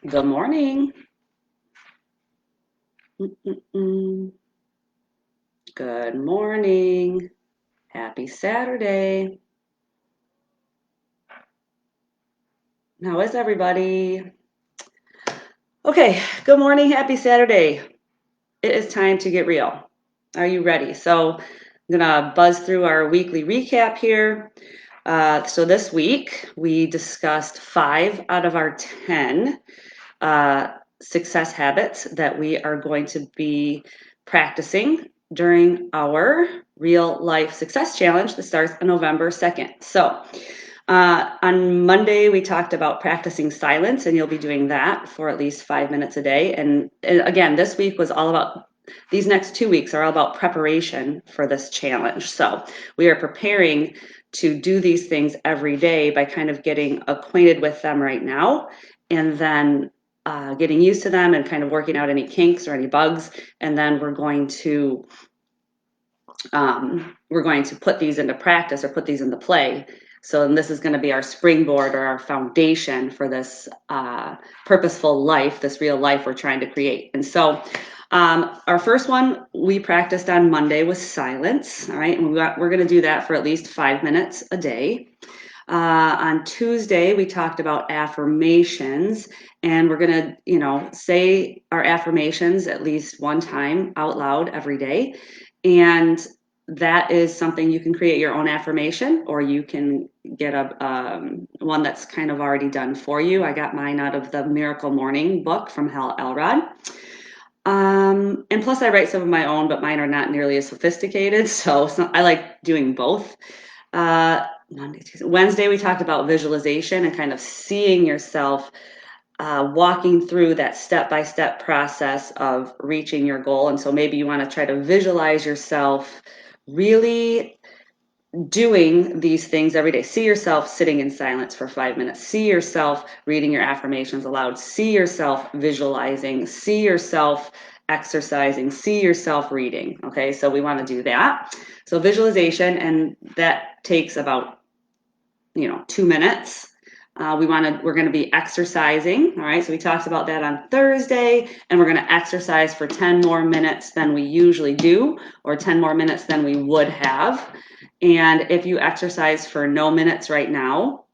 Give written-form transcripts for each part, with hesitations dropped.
Good morning. Mm-mm-mm. Good morning. Happy Saturday. How is everybody? Okay, good morning. Happy Saturday. It is time to get real. Are you ready? So, I'm going to buzz through our weekly recap here. So, this week we discussed 5 out of our 10 success habits that we are going to be practicing during our real life success challenge that starts on November 2nd. So, on Monday, we talked about practicing silence, and you'll be doing that for at least 5 minutes a day. And again, this week was all about, these next 2 weeks are all about preparation for this challenge. So, we are preparing to do these things every day by kind of getting acquainted with them right now, and then getting used to them and kind of working out any kinks or any bugs. And then we're going to put these into practice or put these into play. So this is going to be our springboard or our foundation for this purposeful life, this real life we're trying to create. And so our first one we practiced on Monday was silence. All right, and we're going to do that for at least 5 minutes a day. On Tuesday, we talked about affirmations, and we're going to, say our affirmations at least one time out loud every day. And that is something you can create your own affirmation, or you can get a one that's kind of already done for you. I got mine out of the Miracle Morning book from Hal Elrod. And plus, I write some of my own, but mine are not nearly as sophisticated. So I like doing both. Monday, Tuesday, Wednesday, we talked about visualization and kind of seeing yourself walking through that step-by-step process of reaching your goal. And so maybe you want to try to visualize yourself really doing these things every day. See yourself sitting in silence for 5 minutes. See yourself reading your affirmations aloud. See yourself visualizing. See yourself exercising. See yourself reading. Okay, so we want to do that. So visualization, and that takes about 2 minutes. We're going to be exercising. All right, so we talked about that on Thursday, and we're going to exercise for 10 more minutes than we usually do, or 10 more minutes than we would have. And if you exercise for no minutes right now,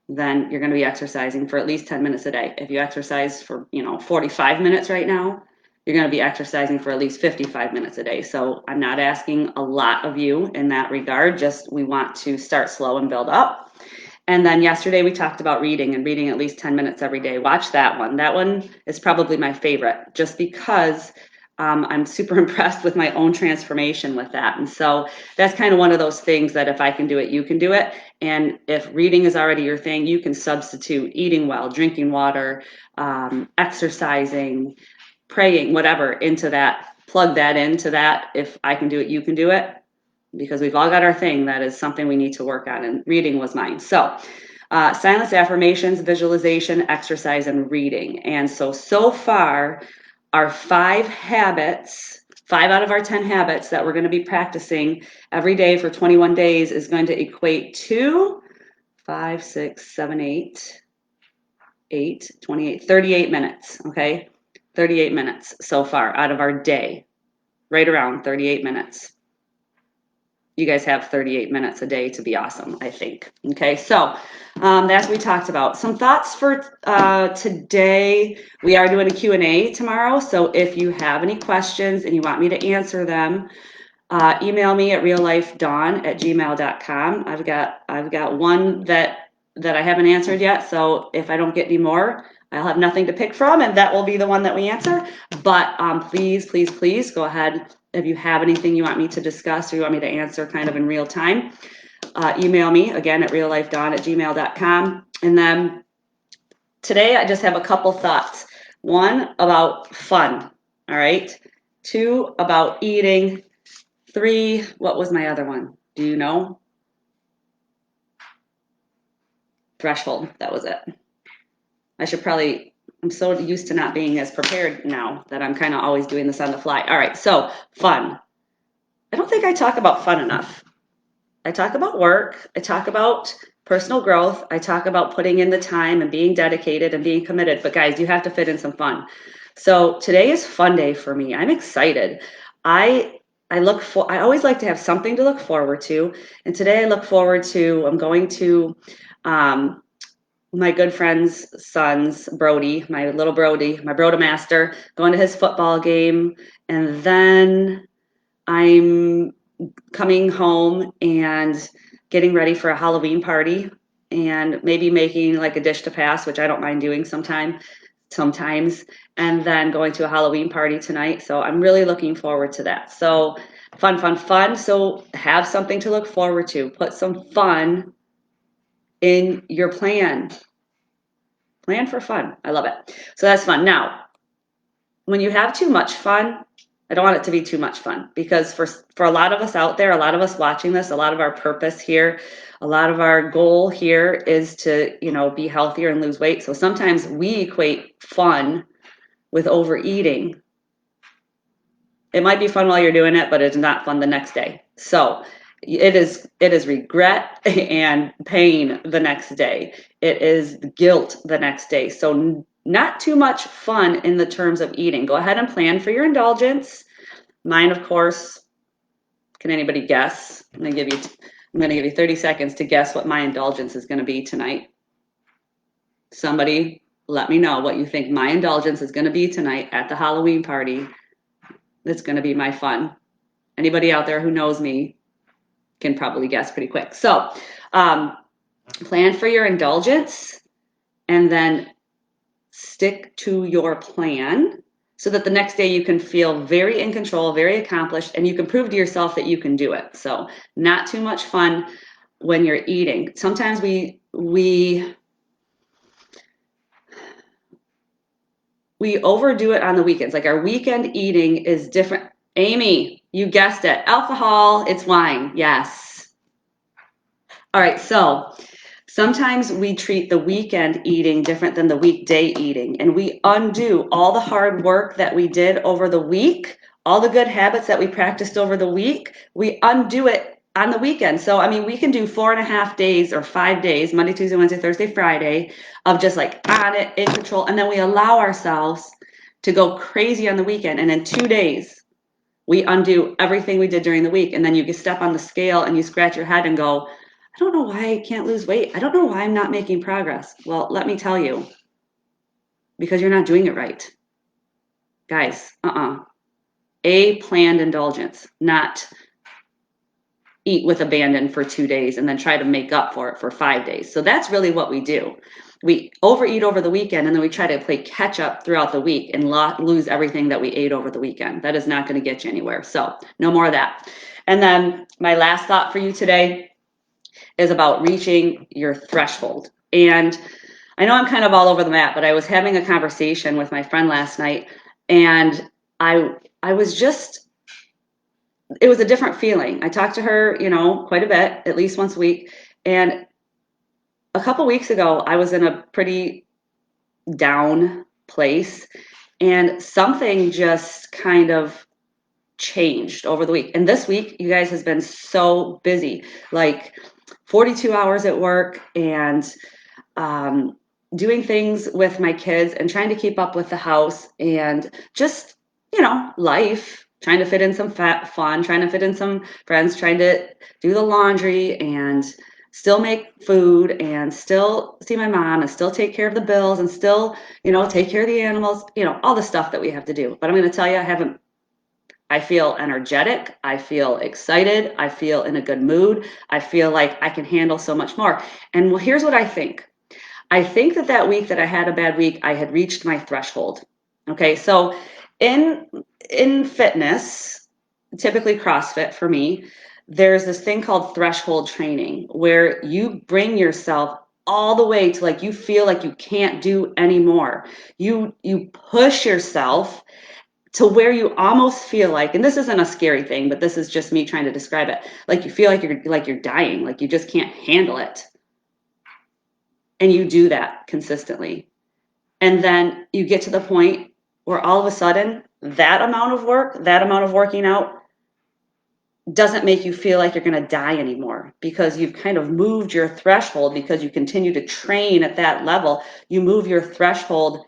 then you're going to be exercising for at least 10 minutes a day. If you exercise for 45 minutes right now, you're going to be exercising for at least 55 minutes a day. So I'm not asking a lot of you in that regard, just we want to start slow and build up. And then yesterday we talked about reading, and reading at least 10 minutes every day. Watch that one. That one is probably my favorite, just because I'm super impressed with my own transformation with that. And so that's kind of one of those things that if I can do it, you can do it. And if reading is already your thing, you can substitute eating well, drinking water, exercising, praying, whatever, into that. Plug that into that. If I can do it, you can do it, because we've all got our thing that is something we need to work on, and reading was mine. So silence, affirmations, visualization, exercise, and reading. And so far, our 5 out of our 10 habits that we're going to be practicing every day for 21 days is going to equate to 5, 6, 7, 8, 28, 38 minutes. Okay, 38 minutes so far out of our day, right around 38 minutes. You guys have 38 minutes a day to be awesome, I think. Okay, so that's what we talked about. Some thoughts for today. We are doing a Q&A tomorrow, so if you have any questions and you want me to answer them, email me at reallifedawn@gmail.com. I've got one that I haven't answered yet, so if I don't get any more, I'll have nothing to pick from, and that will be the one that we answer. But please, please, please go ahead. If you have anything you want me to discuss or you want me to answer kind of in real time, email me again at reallifedawn@gmail.com. And then today I just have a couple thoughts. One, about fun. All right. 2, about eating. 3, what was my other one? Do you know? Threshold. That was it. I'm so used to not being as prepared now that I'm kind of always doing this on the fly. All right, so fun. I don't think I talk about fun enough. I talk about work, I talk about personal growth, I talk about putting in the time and being dedicated and being committed. But guys, you have to fit in some fun. So today is fun day for me. I'm excited. I I always like to have something to look forward to. And today I look forward to, I'm going to um, my good friend's son's Brody, my little Brody, my Brodomaster, going to his football game. And then I'm coming home and getting ready for a Halloween party and maybe making like a dish to pass, which I don't mind doing sometimes, and then going to a Halloween party tonight. So I'm really looking forward to that. So fun, fun, fun. So have something to look forward to. Put some fun in your plan. Plan for fun. I love it. So that's fun. Now, when you have too much fun, I don't want it to be too much fun, because for a lot of us out there, a lot of us watching this, a lot of our purpose here, a lot of our goal here is to, be healthier and lose weight. So sometimes we equate fun with overeating. It might be fun while you're doing it, but it's not fun the next day. So it is regret and pain the next day. It is guilt the next day. So not too much fun in the terms of eating. Go ahead and plan for your indulgence. Mine, of course, can anybody guess? I'm going to give you 30 seconds to guess what my indulgence is going to be tonight. Somebody let me know what you think my indulgence is going to be tonight at the Halloween party. That's going to be my fun. Anybody out there who knows me can probably guess pretty quick. So plan for your indulgence and then stick to your plan so that the next day you can feel very in control, very accomplished, and you can prove to yourself that you can do it. So not too much fun when you're eating. Sometimes we overdo it on the weekends. Like our weekend eating is different. Amy, you guessed it. Alcohol, it's wine. Yes. All right, so sometimes we treat the weekend eating different than the weekday eating, and we undo all the hard work that we did over the week, all the good habits that we practiced over the week, we undo it on the weekend. So, I mean, we can do 4.5 days or 5 days, Monday, Tuesday, Wednesday, Thursday, Friday, of just like on it, in control, and then we allow ourselves to go crazy on the weekend, and in 2 days, we undo everything we did during the week, and then you step on the scale and you scratch your head and go, I don't know why I can't lose weight. I don't know why I'm not making progress. Well, let me tell you, because you're not doing it right. Guys, A planned indulgence, not eat with abandon for 2 days and then try to make up for it for 5 days. So that's really what we do. We overeat over the weekend and then we try to play catch up throughout the week and lose everything that we ate over the weekend. That is not going to get you anywhere. So no more of that. And then my last thought for you today is about reaching your threshold. And I know I'm kind of all over the map, but I was having a conversation with my friend last night, and I was just, it was a different feeling. I talked to her, quite a bit, at least once a week. And a couple weeks ago, I was in a pretty down place, and something just kind of changed over the week. And this week, you guys, has been so busy, like 42 hours at work and doing things with my kids and trying to keep up with the house and just, life, trying to fit in some fun, trying to fit in some friends, trying to do the laundry and still make food and still see my mom and still take care of the bills and still, take care of the animals, all the stuff that we have to do. But I'm going to tell you, I feel energetic. I feel excited. I feel in a good mood. I feel like I can handle so much more. And well, here's what I think. I think that week that I had a bad week, I had reached my threshold. Okay, so in fitness, typically CrossFit for me, there's this thing called threshold training where you bring yourself all the way to like you feel like you can't do anymore. You push yourself to where you almost feel like, and this isn't a scary thing, but this is just me trying to describe it, like you feel like you're dying, like you just can't handle it. And you do that consistently. And then you get to the point where all of a sudden that amount of work, that amount of working out doesn't make you feel like you're going to die anymore, because you've kind of moved your threshold. Because you continue to train at that level, you move your threshold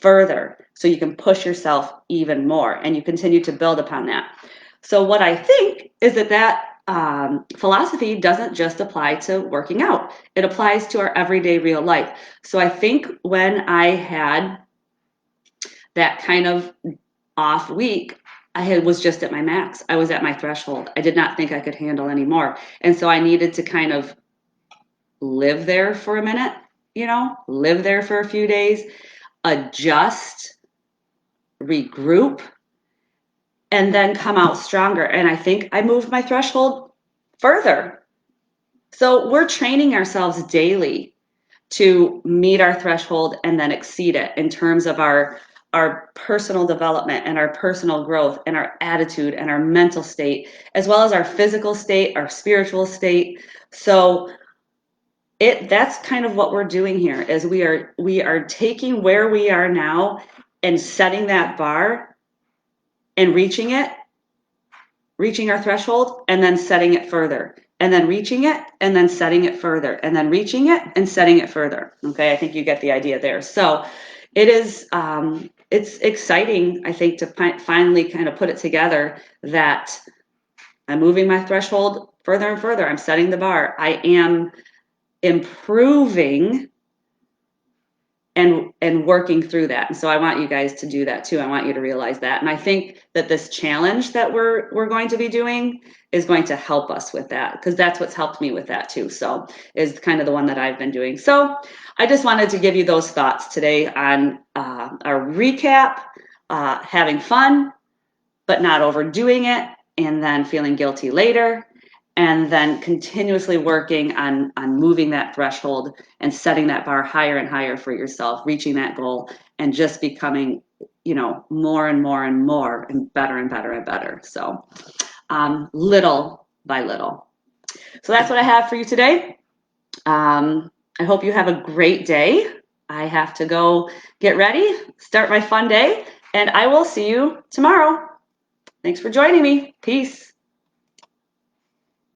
further so you can push yourself even more, and you continue to build upon that. So what I think is that philosophy doesn't just apply to working out, it applies to our everyday real life. So I think when I had that kind of off week, was just at my max. I was at my threshold. I did not think I could handle anymore. And so I needed to kind of live there for a minute, live there for a few days, adjust, regroup, and then come out stronger. And I think I moved my threshold further. So we're training ourselves daily to meet our threshold and then exceed it in terms of our personal development and our personal growth and our attitude and our mental state, as well as our physical state, our spiritual state. So that's kind of what we're doing here, is we are taking where we are now and setting that bar and reaching our threshold, and then setting it further, and then reaching it, and then setting it further, and then reaching it and setting it further. Okay, I think you get the idea there. So it is, it's exciting, I think, to finally kind of put it together that I'm moving my threshold further and further. I'm setting the bar. I am improving and working through that. And so I want you guys to do that too. I want you to realize that. And I think that this challenge that we're going to be doing is going to help us with that, because that's what's helped me with that too. So is kind of the one that I've been doing. So I just wanted to give you those thoughts today on our recap, having fun, but not overdoing it, and then feeling guilty later, and then continuously working on moving that threshold and setting that bar higher and higher for yourself, reaching that goal, and just becoming, more and more and more and better and better and better. So little by little. So that's what I have for you today. I hope you have a great day. I have to go get ready, start my fun day, and I will see you tomorrow. Thanks for joining me. Peace.